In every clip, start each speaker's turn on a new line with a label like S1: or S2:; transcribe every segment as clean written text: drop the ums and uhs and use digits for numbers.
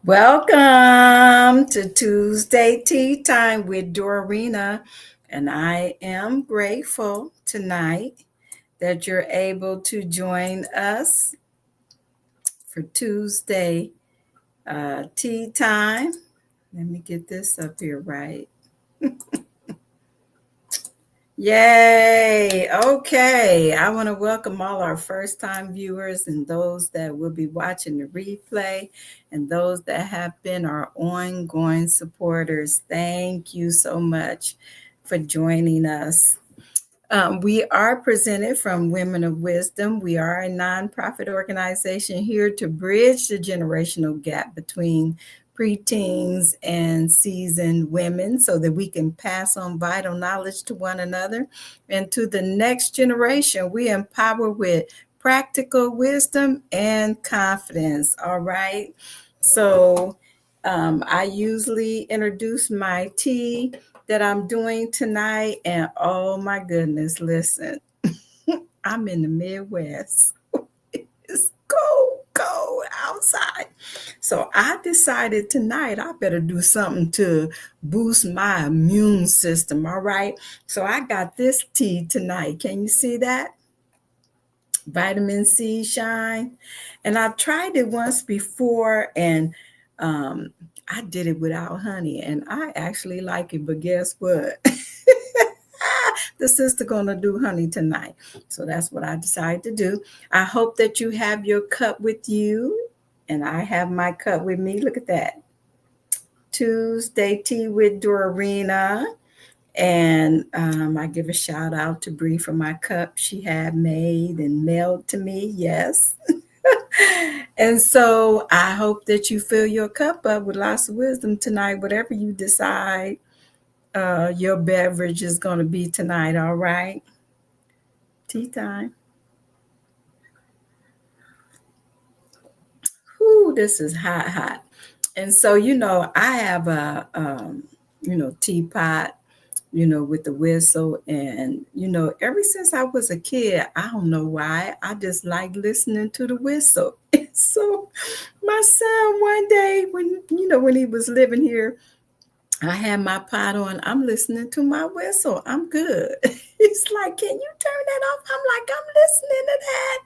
S1: Welcome to Tuesday Tea Time with Dorarena. And I am grateful tonight that you're able to join us for Tuesday Tea Time. Let me get this up here right. Yay! Okay, I want to welcome all our first time viewers and those that will be watching the replay and those that have been our ongoing supporters. Thank you so much for joining us. We are presented from Women of Wisdom. We are a nonprofit organization here to bridge the generational gap between preteens and seasoned women so that we can pass on vital knowledge to one another and to the next generation. We empower with practical wisdom and confidence. All right. So I usually introduce my tea that I'm doing tonight. And oh my goodness, listen, I'm in the Midwest. It's cold outside. So I decided tonight I better do something to boost my immune system. All right. So I got this tea tonight. Can you see that? Vitamin C shine. And I've tried it once before and I did it without honey and I actually like it, but guess what? The sister gonna do honey tonight. So that's what I decided to do. I hope that you have your cup with you and I have my cup with me. Look at that. Tuesday tea with Dorarena. And I give a shout out to Bree for my cup she had made and mailed to me. Yes. And so I hope that you fill your cup up with lots of wisdom tonight, whatever you decide your beverage is going to be tonight. All right. Tea time. Whoo, this is hot. And so, I have a, teapot, with the whistle. And, ever since I was a kid, I don't know why, I just like listening to the whistle. And so my son one day when he was living here, I had my pot on. I'm listening to my whistle. I'm good. He's like, can you turn that off? I'm like, I'm listening to that.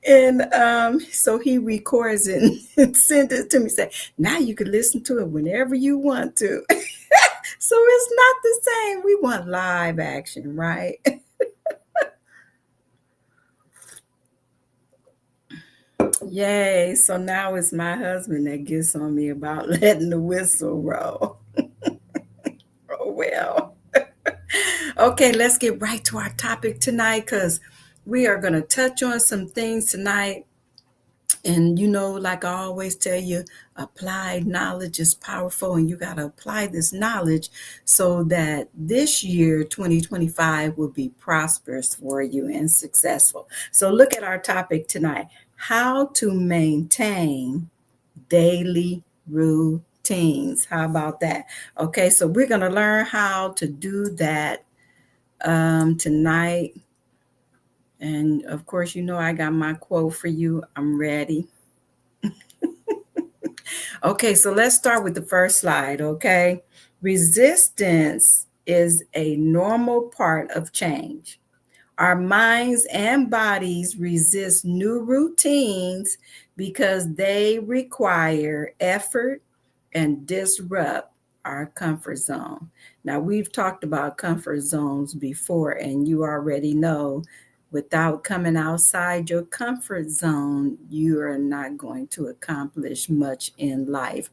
S1: And so he records it and sends it to me. Say, now you can listen to it whenever you want to. So it's not the same. We want live action, right? Yay. So now it's my husband that gets on me about letting the whistle roll. Oh, well. Okay, let's get right to our topic tonight because we are going to touch on some things tonight. And like I always tell you, applied knowledge is powerful, and you got to apply this knowledge so that this year, 2025, will be prosperous for you and successful. So, look at our topic tonight: how to maintain daily routines. How about that? Okay, so we're going to learn how to do that tonight. And of course, I got my quote for you. I'm ready. Okay, so let's start with the first slide, okay? Resistance is a normal part of change. Our minds and bodies resist new routines because they require effort and disrupt our comfort zone. Now, we've talked about comfort zones before, and you already know without coming outside your comfort zone, you are not going to accomplish much in life.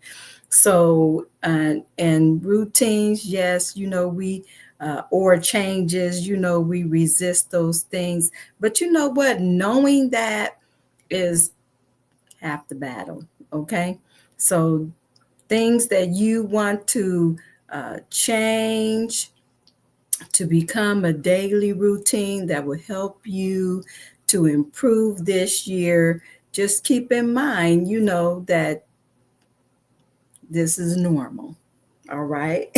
S1: So, and routines, yes, we or changes, we resist those things. But you know what? Knowing that is half the battle. Okay. So, things that you want to change to become a daily routine that will help you to improve this year, just keep in mind, that this is normal. All right.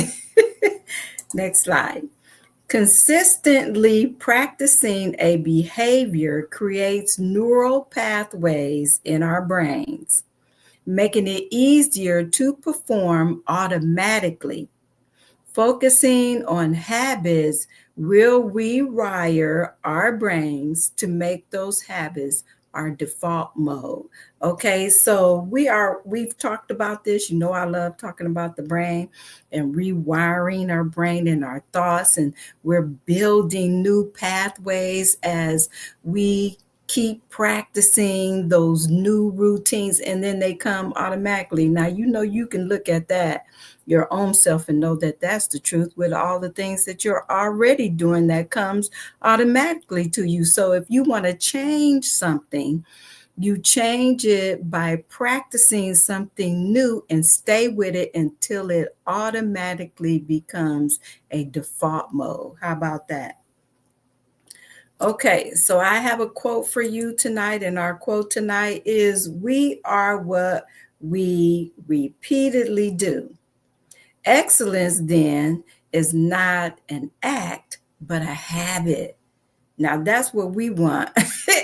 S1: Next slide. Consistently practicing a behavior creates neural pathways in our brains. making it easier to perform automatically. Focusing on habits will rewire our brains to make those habits our default mode. Okay, so we've talked about this. You know, I love talking about the brain and rewiring our brain and our thoughts, and we're building new pathways as we keep practicing those new routines, and then they come automatically. Now, you know, you can look at that your own self and know that that's the truth with all the things that you're already doing that comes automatically to you. So if you want to change something, you change it by practicing something new and stay with it until it automatically becomes a default mode. How about that? Okay, so I have a quote for you tonight, and our quote tonight is: We are what we repeatedly do. Excellence, then, is not an act, but a habit. Now, that's what we want.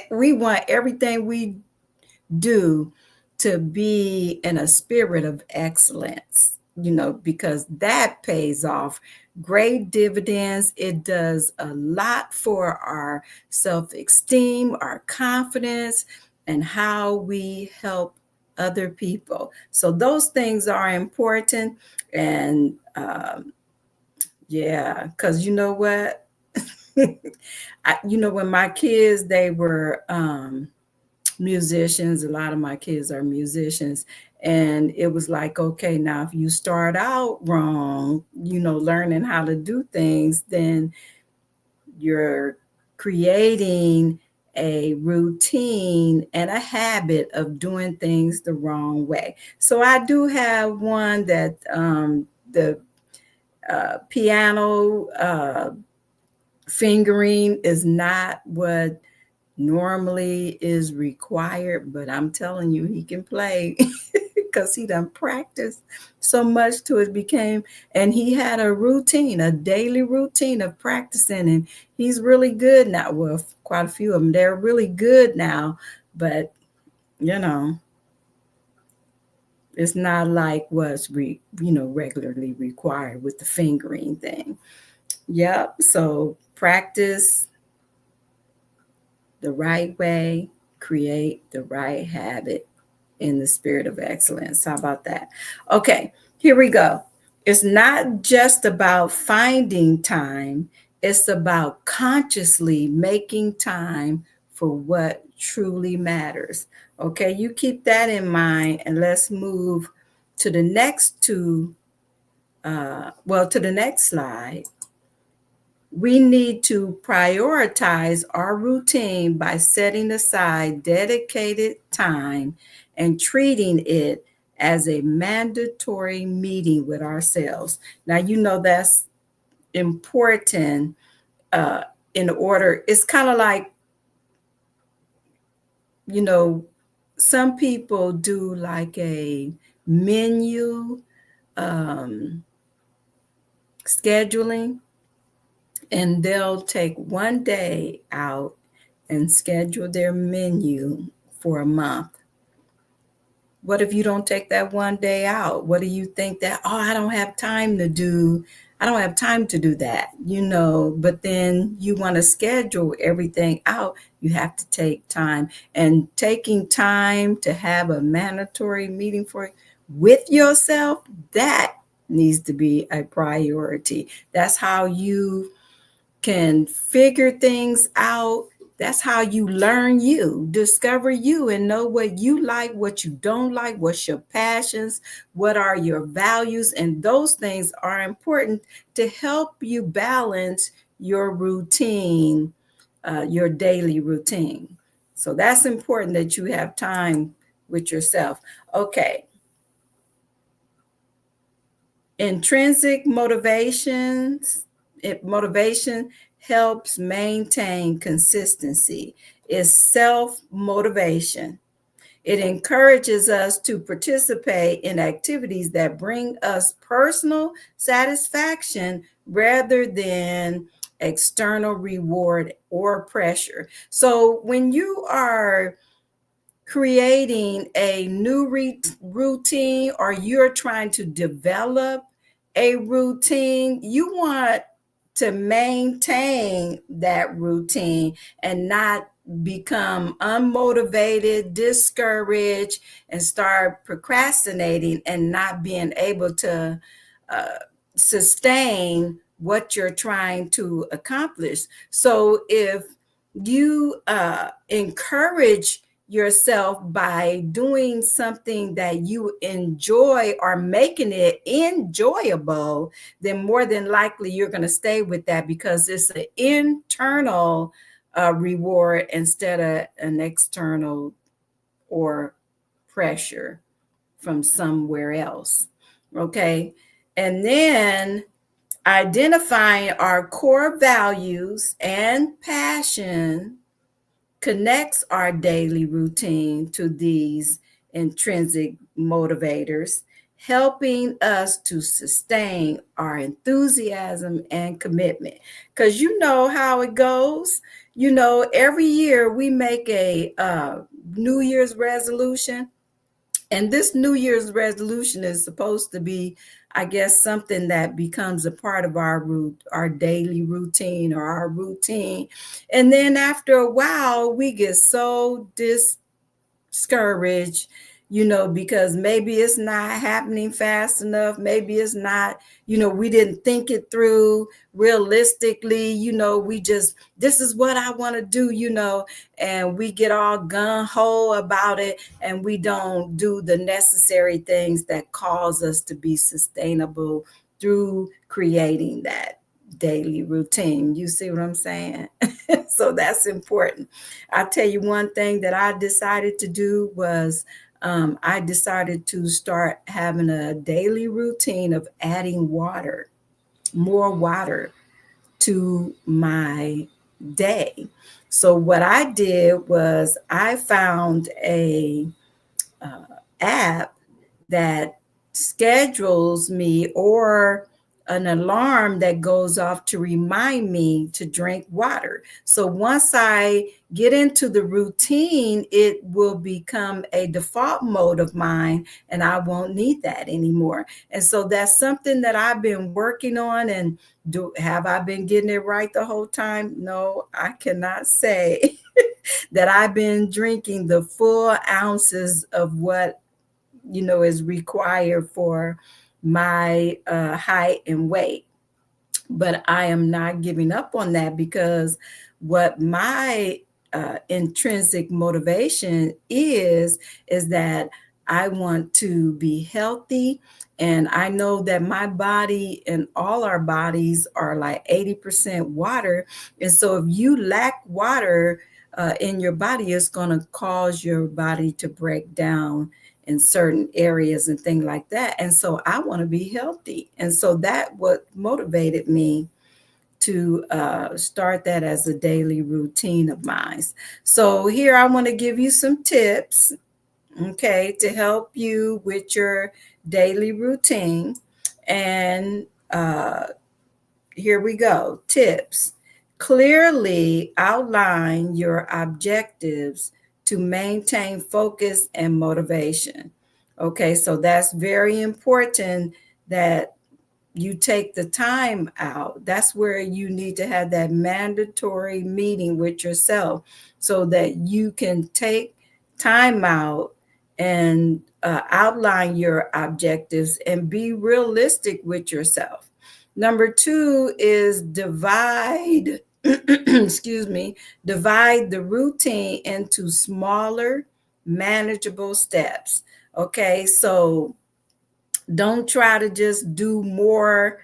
S1: We want everything we do to be in a spirit of excellence, you know, because that pays off great dividends. It does a lot for our self esteem, our confidence, and how we help other people. So, those things are important. And yeah, because you know what? You know, when my kids, they were musicians. A lot of my kids are musicians. And it was like, okay, now if you start out wrong, you know, learning how to do things, then you're creating a routine and a habit of doing things the wrong way. So I do have one that the piano fingering is not what normally is required, but I'm telling you, he can play because he done practiced so much to it became, and he had a routine, a daily routine of practicing, and he's really good now. Well, quite a few of them, they're really good now, but you know, it's not like what's regularly required with the fingering thing. Yep. So practice the right way, create the right habit in the spirit of excellence. How about that? Okay, here we go. It's not just about finding time, it's about consciously making time for what truly matters. Okay, you keep that in mind, and let's move to the next to the next slide. We need to prioritize our routine by setting aside dedicated time and treating it as a mandatory meeting with ourselves. Now, you know, that's important uh, in order. It's kind of like, you know, some people do like a menu um, scheduling, and they'll take one day out and schedule their menu for a month. What if you don't take that one day out? What do you think that, oh, I don't have time to do, I don't have time to do that, you know, but then you want to schedule everything out. You have to take time, and taking time to have a mandatory meeting for with yourself, that needs to be a priority. That's how you can figure things out. That's how you learn you, discover you, and know what you like, what you don't like, what's your passions, what are your values. And those things are important to help you balance your routine, your daily routine. So that's important that you have time with yourself. Okay. Intrinsic motivation helps maintain consistency. It's self-motivation. It encourages us to participate in activities that bring us personal satisfaction rather than external reward or pressure. So when you are creating a new routine, or you're trying to develop a routine, you want to maintain that routine and not become unmotivated, discouraged, and start procrastinating and not being able to uh, sustain what you're trying to accomplish. So if you encourage yourself by doing something that you enjoy or making it enjoyable, then more than likely you're going to stay with that because it's an internal reward instead of an external or pressure from somewhere else. Okay. And then identifying our core values and passion connects our daily routine to these intrinsic motivators, helping us to sustain our enthusiasm and commitment. Because you know how it goes. You know, every year we make a New Year's resolution, and this New Year's resolution is supposed to be, I guess, something that becomes a part of our daily routine or our routine. And then after a while, we get so discouraged, because maybe it's not happening fast enough. Maybe it's not, we didn't think it through realistically. We just, this is what I want to do, and we get all gung ho about it, and we don't do the necessary things that cause us to be sustainable through creating that daily routine. You see what I'm saying? So that's important. I'll tell you one thing that I decided to do was I decided to start having a daily routine of adding water, more water to my day. So what I did was I found a app that schedules me, or an alarm that goes off to remind me to drink water. So once I get into the routine, it will become a default mode of mine and I won't need that anymore. And so that's something that I've been working on. And have I been getting it right the whole time? No, I cannot say that I've been drinking the full ounces of what is required for my height and weight. But I am not giving up on that, because what my intrinsic motivation is that I want to be healthy. And I know that my body and all our bodies are like 80% water. And so if you lack water in your body, it's going to cause your body to break down in certain areas and things like that. And so I want to be healthy. And so that what motivated me to start that as a daily routine of mine. So here I want to give you some tips, okay, to help you with your daily routine. And here we go. Tips. Clearly outline your objectives to maintain focus and motivation. Okay, so that's very important that you take the time out. That's where you need to have that mandatory meeting with yourself so that you can take time out and outline your objectives and be realistic with yourself. Number two is divide, excuse me, divide the routine into smaller, manageable steps. Okay, so don't try to just do more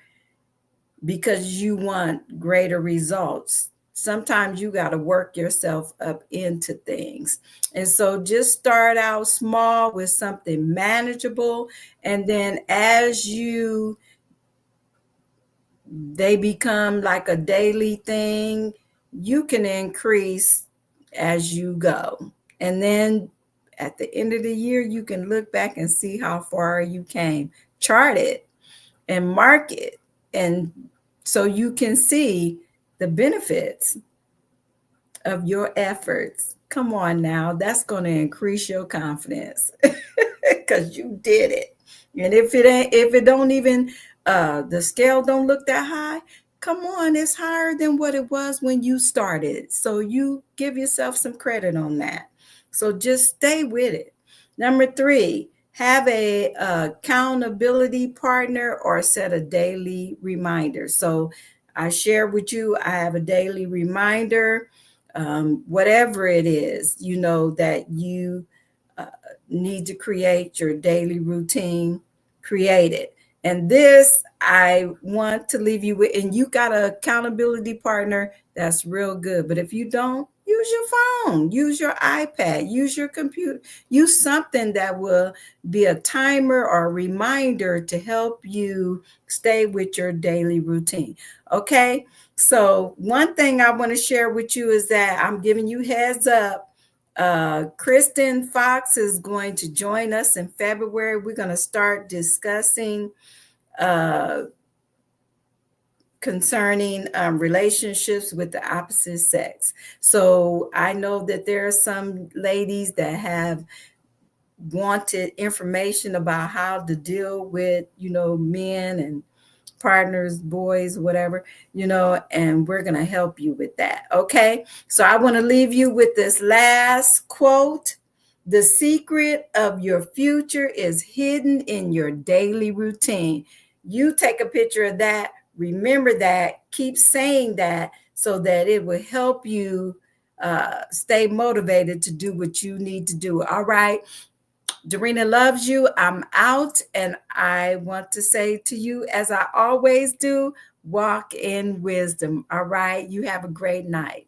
S1: because you want greater results. Sometimes you got to work yourself up into things. And so just start out small with something manageable. And then as they become like a daily thing, you can increase as you go. And then at the end of the year, you can look back and see how far you came. Chart it and mark it. And so you can see the benefits of your efforts Come on now, that's going to increase your confidence because you did it. And if it don't even, the scale don't look that high, come on, it's higher than what it was when you started. So you give yourself some credit on that. So just stay with it. Number three, have a accountability partner or set a daily reminder. So I share with you, I have a daily reminder, whatever it is, that you uh, need to create your daily routine, create it. And this I want to leave you with, and you got an accountability partner, that's real good. But if you don't, use your phone, use your iPad, use your computer, use something that will be a timer or a reminder to help you stay with your daily routine. Okay. So one thing I want to share with you is that I'm giving you heads up. Kristen Fox is going to join us in February. We're going to start discussing uh, concerning relationships with the opposite sex. So I know that there are some ladies that have wanted information about how to deal with, men and partners, boys, whatever, and we're going to help you with that. Okay. So I want to leave you with this last quote. The secret of your future is hidden in your daily routine. You take a picture of that. Remember that. Keep saying that so that it will help you stay motivated to do what you need to do. All right. Dorarena loves you. I'm out. And I want to say to you, as I always do, walk in wisdom. All right. You have a great night.